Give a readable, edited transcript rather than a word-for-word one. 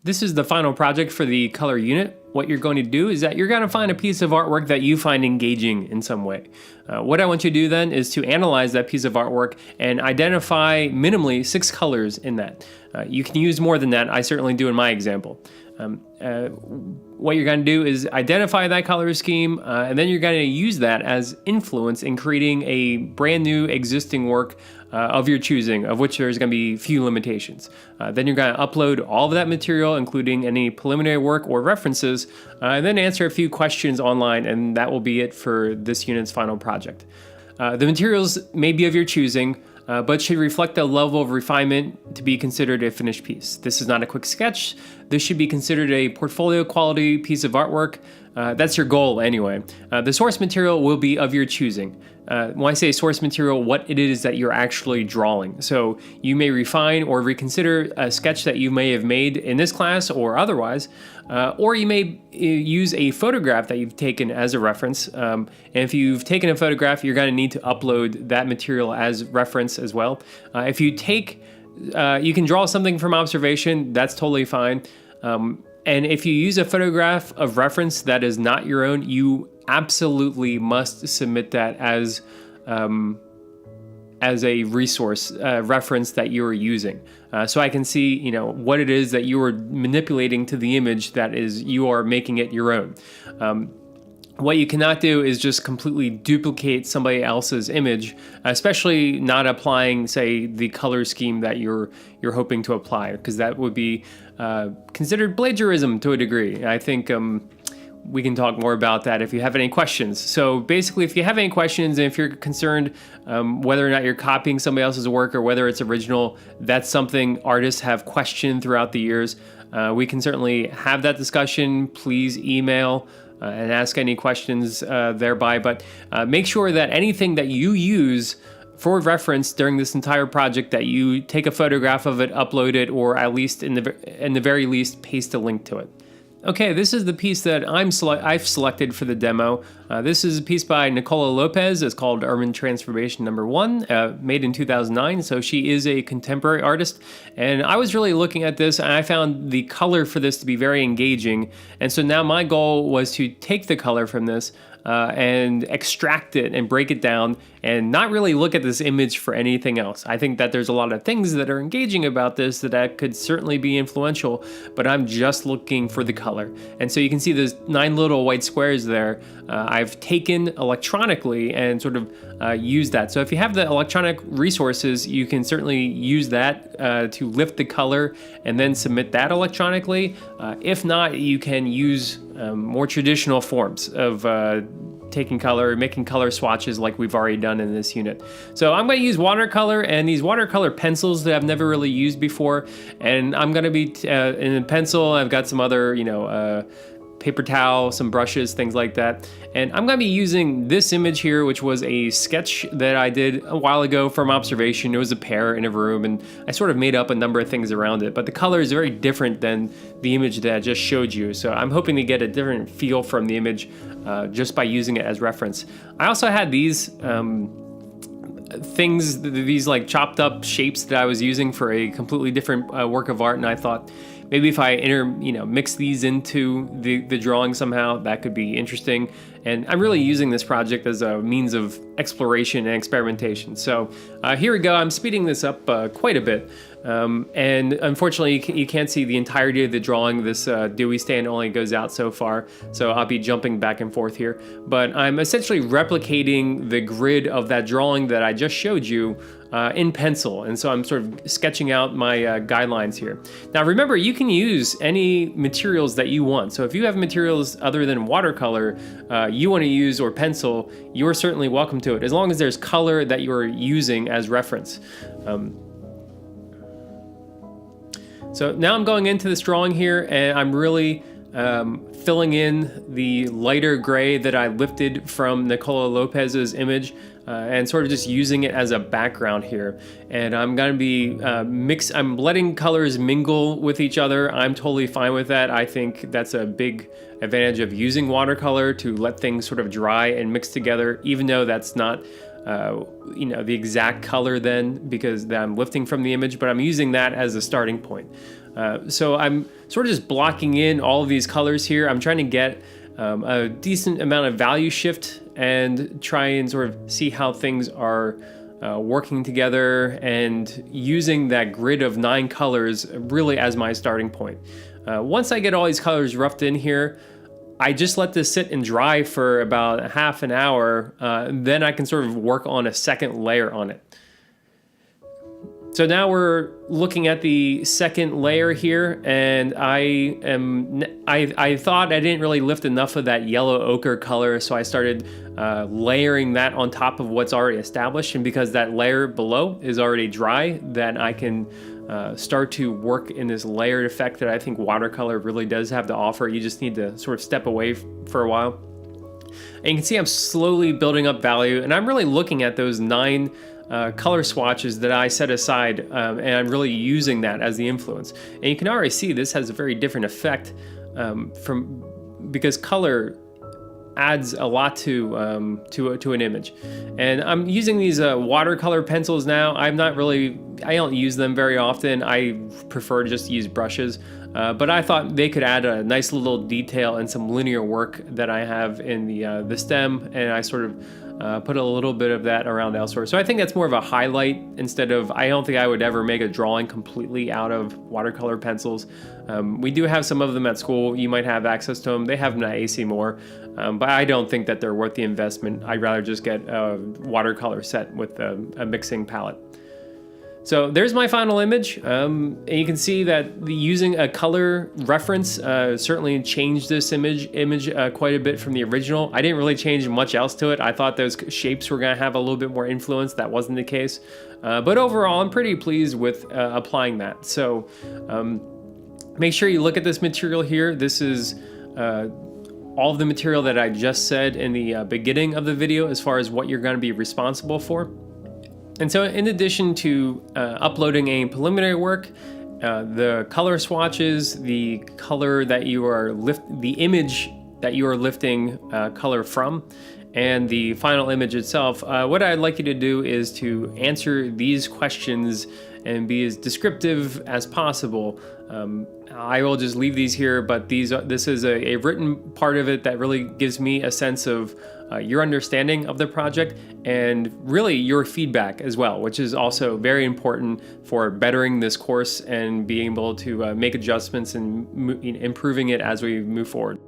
This is the final project for the color unit. What you're going to do is that you're going to find a piece of artwork that you find engaging in some way. What I want you to do then is to analyze that piece of artwork and identify minimally 6 colors in that. You can use more than that. I certainly do in my example. What you're going to do is identify that color scheme, and then you're going to use that as influence in creating a brand new existing work of your choosing, of which there's going to be few limitations. Then you're going to upload all of that material, including any preliminary work or references, and then answer a few questions online, and that will be it for this unit's final project. The materials may be of your choosing, but should reflect a level of refinement to be considered a finished piece. This is not a quick sketch. This should be considered a portfolio quality piece of artwork. That's your goal anyway. The source material will be of your choosing. When I say source material, what it is that you're actually drawing. So you may refine or reconsider a sketch that you may have made in this class or otherwise, or you may use a photograph that you've taken as a reference. And if you've taken a photograph, you're going to need to upload that material as reference as well. If you take, you can draw something from observation, that's totally fine. And if you use a photograph of reference that is not your own, you absolutely must submit that as a resource reference that you are using. So I can see, what it is that you are manipulating to the image that is you are making it your own. What you cannot do is just completely duplicate somebody else's image, especially not applying, say, the color scheme that you're hoping to apply, because that would be considered plagiarism to a degree. I think we can talk more about that if you have any questions. So basically, if you have any questions and if you're concerned whether or not you're copying somebody else's work or whether it's original, that's something artists have questioned throughout the years. We can certainly have that discussion. Please email and ask any questions thereby, but make sure that anything that you use for reference during this entire project, that you take a photograph of it, upload it, or at least in the very least paste a link to it. Okay, this is the piece that I've selected for the demo. This is a piece by Nicola Lopez. It's called Urban Transformation No. 1, made in 2009. So she is a contemporary artist. And I was really looking at this, and I found the color for this to be very engaging. And so now my goal was to take the color from this and extract it and break it down and not really look at this image for anything else. I think that there's a lot of things that are engaging about this that could certainly be influential, but I'm just looking for the color. And so you can see there's 9 little white squares there. I've taken electronically and sort of used that. So if you have the electronic resources, you can certainly use that to lift the color and then submit that electronically. If not, you can use more traditional forms of taking color, making color swatches like we've already done in this unit. So I'm going to use watercolor and these watercolor pencils that I've never really used before. And I'm going to be in a pencil. I've got some other, paper towel, some brushes, things like that. And I'm going to be using this image here, which was a sketch that I did a while ago from observation. It was a pear in a room, and I sort of made up a number of things around it, but the color is very different than the image that I just showed you. So I'm hoping to get a different feel from the image just by using it as reference. I also had these things, these like chopped up shapes that I was using for a completely different work of art, and I thought, maybe if I mix these into the drawing somehow, that could be interesting. And I'm really using this project as a means of exploration and experimentation. So here we go. I'm speeding this up quite a bit. And unfortunately, you can't see the entirety of the drawing. This Dewey stand only goes out so far, so I'll be jumping back and forth here. But I'm essentially replicating the grid of that drawing that I just showed you in pencil, and so I'm sort of sketching out my guidelines here. Now remember, you can use any materials that you want. So if you have materials other than watercolor you want to use or pencil, you're certainly welcome to it, as long as there's color that you're using as reference. So now I'm going into this drawing here, and I'm really filling in the lighter gray that I lifted from Nicola Lopez's image and sort of just using it as a background here. And I'm going to be I'm letting colors mingle with each other. I'm totally fine with that. I think that's a big advantage of using watercolor, to let things sort of dry and mix together, even though that's not the exact color then, because I'm lifting from the image, but I'm using that as a starting point. So I'm sort of just blocking in all of these colors here. I'm trying to get a decent amount of value shift and try and sort of see how things are working together, and using that grid of 9 colors really as my starting point. Once I get all these colors roughed in here, I just let this sit and dry for about half an hour. Then I can sort of work on a second layer on it. So now we're looking at the second layer here, and I thought I didn't really lift enough of that yellow ochre color, so I started layering that on top of what's already established. And because that layer below is already dry, then I can start to work in this layered effect that I think watercolor really does have to offer. You just need to sort of step away for a while. And you can see I'm slowly building up value, and I'm really looking at those 9 color swatches that I set aside, and I'm really using that as the influence. And you can already see this has a very different effect because color adds a lot to an image. And I'm using these watercolor pencils now. I don't use them very often. I prefer to just use brushes. But I thought they could add a nice little detail and some linear work that I have in the stem, and I sort of put a little bit of that around elsewhere. So I think that's more of a highlight instead of, I don't think I would ever make a drawing completely out of watercolor pencils. We do have some of them at school. You might have access to them. They have them at AC Moore, but I don't think that they're worth the investment. I'd rather just get a watercolor set with a mixing palette. So there's my final image, and you can see that using a color reference certainly changed this image quite a bit from the original. I didn't really change much else to it. I thought those shapes were going to have a little bit more influence. That wasn't the case. But overall, I'm pretty pleased with applying that. So make sure you look at this material here. This is all of the material that I just said in the beginning of the video as far as what you're going to be responsible for. And so in addition to uploading any preliminary work, the color swatches, the color that you are the image that you are lifting color from, and the final image itself, what I'd like you to do is to answer these questions and be as descriptive as possible. I will just leave these here, but this is a written part of it that really gives me a sense of your understanding of the project, and really your feedback as well, which is also very important for bettering this course and being able to make adjustments and improving it as we move forward.